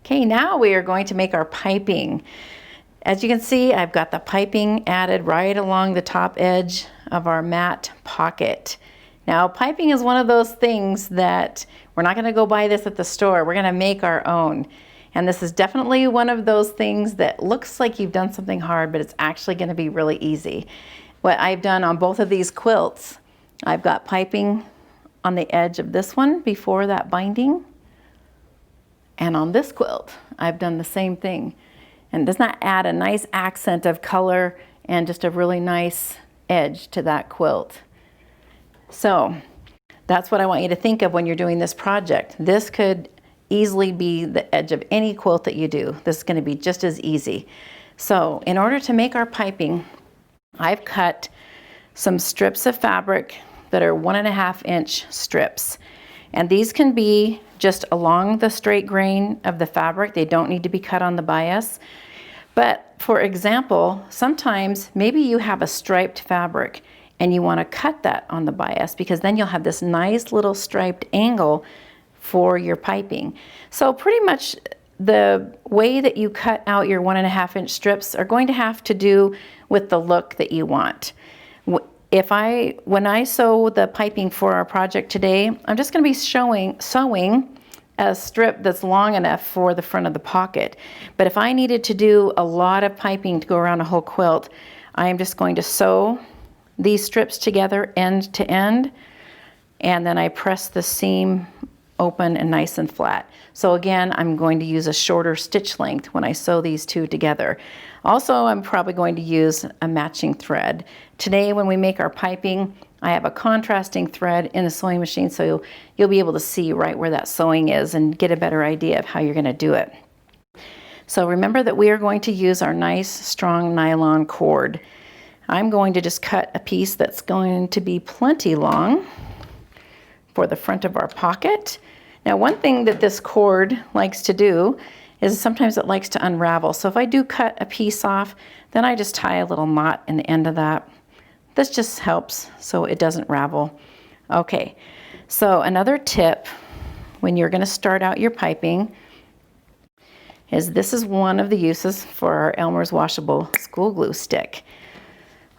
Okay, now we are going to make our piping. As you can see, I've got the piping added right along the top edge of our mat pocket. Now, piping is one of those things that we're not going to go buy this at the store. We're going to make our own. And this is definitely one of those things that looks like you've done something hard, but it's actually going to be really easy. What I've done on both of these quilts, I've got piping on the edge of this one before that binding. And on this quilt, I've done the same thing. And doesn't that add a nice accent of color and just a really nice edge to that quilt? So that's what I want you to think of when you're doing this project. This could easily be the edge of any quilt that you do. This is going to be just as easy. So in order to make our piping, I've cut some strips of fabric that are 1.5 inch strips. And these can be just along the straight grain of the fabric. They don't need to be cut on the bias. But for example, sometimes maybe you have a striped fabric and you want to cut that on the bias, because then you'll have this nice little striped angle for your piping. So pretty much the way that you cut out your 1.5 inch strips are going to have to do with the look that you want. When I sew the piping for our project today, I'm just going to be sewing a strip that's long enough for the front of the pocket. But if I needed to do a lot of piping to go around a whole quilt, I am just going to sew these strips together end to end, and then I press the seam open and nice and flat. So again, I'm going to use a shorter stitch length when I sew these two together. Also, I'm probably going to use a matching thread. Today, when we make our piping, I have a contrasting thread in the sewing machine, so you'll be able to see right where that sewing is and get a better idea of how you're going to do it. So remember that we are going to use our nice, strong nylon cord. I'm going to just cut a piece that's going to be plenty long for the front of our pocket. Now, one thing that this cord likes to do is sometimes it likes to unravel. So if I do cut a piece off, then I just tie a little knot in the end of that. This just helps so it doesn't ravel. Okay, so another tip when you're going to start out your piping is this is one of the uses for our Elmer's washable school glue stick.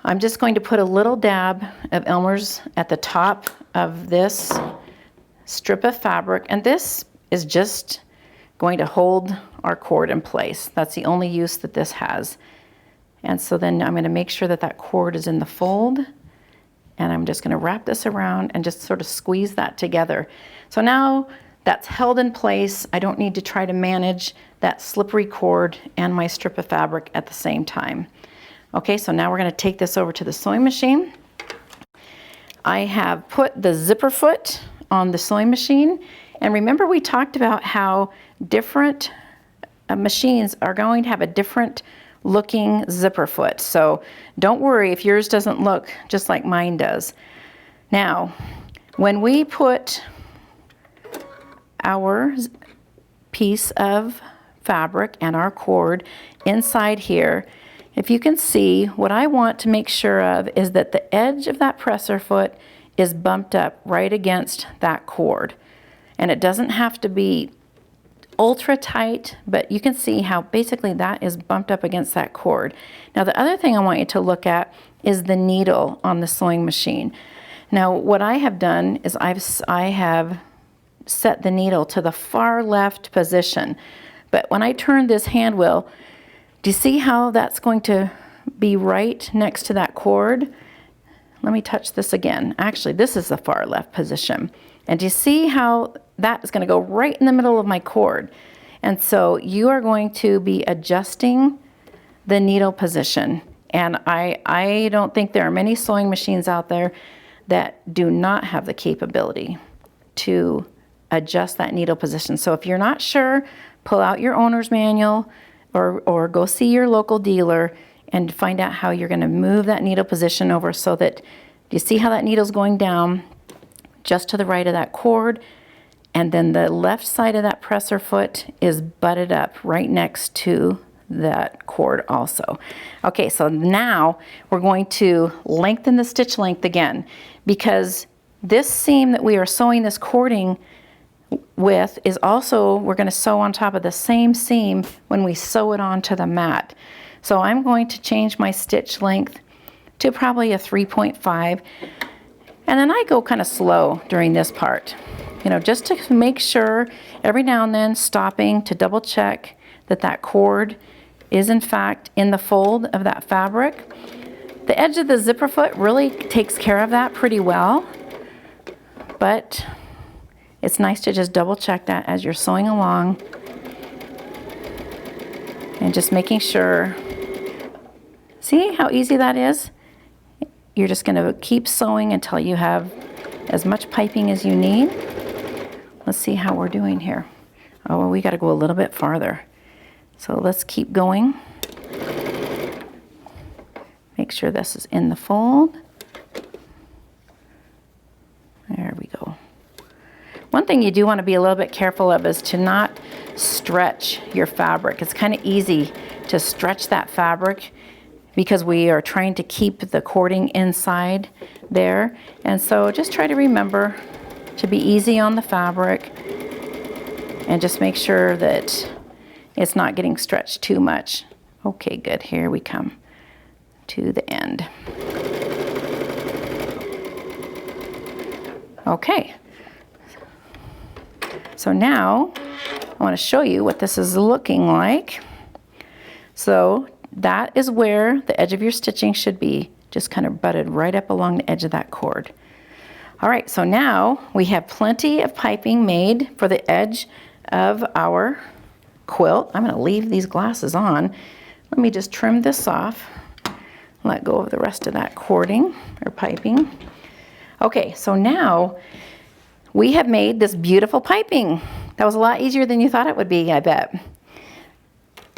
I'm just going to put a little dab of Elmer's at the top of this strip of fabric, and this is just going to hold our cord in place. That's the only use that this has. And so then I'm going to make sure that that cord is in the fold, and I'm just going to wrap this around and just sort of squeeze that together. So now that's held in place. I don't need to try to manage that slippery cord and my strip of fabric at the same time. Okay, so now we're going to take this over to the sewing machine. I have put the zipper foot on the sewing machine, and remember we talked about how different machines are going to have a different looking zipper foot. So don't worry if yours doesn't look just like mine does. Now, when we put our piece of fabric and our cord inside here, if you can see, what I want to make sure of is that the edge of that presser foot is bumped up right against that cord. And it doesn't have to be ultra tight, but you can see how basically that is bumped up against that cord. Now, the other thing I want you to look at is the needle on the sewing machine. Now, what I have done is I have set the needle to the far left position. But when I turn this hand wheel, do you see how that's going to be right next to that cord? Let me touch this again. Actually, this is the far left position. And do you see how that is going to go right in the middle of my cord? And so you are going to be adjusting the needle position. And I don't think there are many sewing machines out there that do not have the capability to adjust that needle position. So if you're not sure, pull out your owner's manual or go see your local dealer and find out how you're going to move that needle position over so that, do you see how that needle's going down just to the right of that cord? And then the left side of that presser foot is butted up right next to that cord also. Okay, so now we're going to lengthen the stitch length again, because this seam that we are sewing this cording with is also, we're going to sew on top of the same seam when we sew it onto the mat. So I'm going to change my stitch length to probably a 3.5, and then I go kind of slow during this part, you know, just to make sure, every now and then stopping to double check that that cord is in fact in the fold of that fabric. The edge of the zipper foot really takes care of that pretty well, but it's nice to just double check that as you're sewing along and just making sure. See how easy that is? You're just going to keep sewing until you have as much piping as you need. Let's see how we're doing here. Oh, well, we got to go a little bit farther. So let's keep going. Make sure this is in the fold. There we go. One thing you do want to be a little bit careful of is to not stretch your fabric. It's kind of easy to stretch that fabric because we are trying to keep the cording inside there. And so just try to remember to be easy on the fabric and just make sure that it's not getting stretched too much. Okay, good. Here we come to the end. Okay. So now I want to show you what this is looking like. So that is where the edge of your stitching should be, just kind of butted right up along the edge of that cord. All right, so now we have plenty of piping made for the edge of our quilt. I'm going to leave these glasses on. Let me just trim this off, let go of the rest of that cording or piping. Okay, so now we have made this beautiful piping. That was a lot easier than you thought it would be, I bet.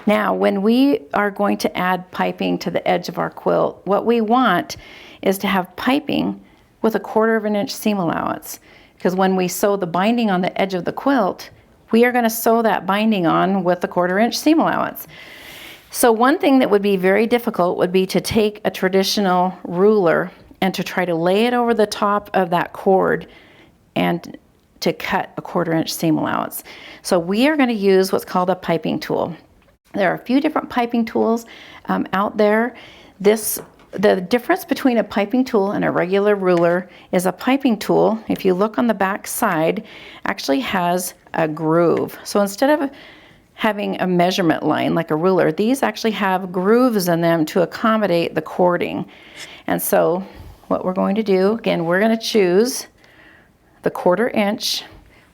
Now, when we are going to add piping to the edge of our quilt, what we want is to have piping with a 1/4 inch seam allowance. Because when we sew the binding on the edge of the quilt, we are going to sew that binding on with a 1/4 inch seam allowance. So one thing that would be very difficult would be to take a traditional ruler and to try to lay it over the top of that cord and to cut a 1/4 inch seam allowance. So we are going to use what's called a piping tool. There are a few different piping tools out there. The difference between a piping tool and a regular ruler is a piping tool, if you look on the back side, actually has a groove. So instead of having a measurement line like a ruler, these actually have grooves in them to accommodate the cording. And so what we're going to do, again, we're going to choose the 1/4 inch.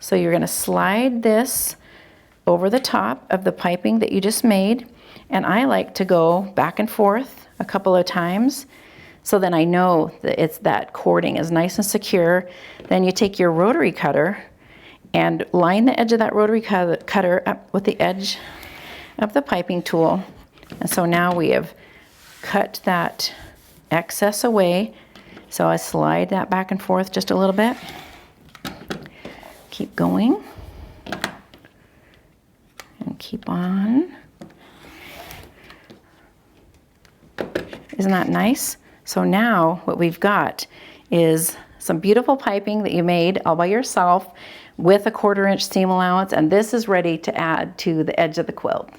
So you're going to slide this over the top of the piping that you just made, and I like to go back and forth a couple of times so then I know that that cording is nice and secure. Then you take your rotary cutter and line the edge of that rotary cutter up with the edge of the piping tool. And so now we have cut that excess away. So I slide that back and forth just a little bit. Keep going. And keep on. Isn't that nice? So now what we've got is some beautiful piping that you made all by yourself with a 1/4 inch seam allowance, and this is ready to add to the edge of the quilt.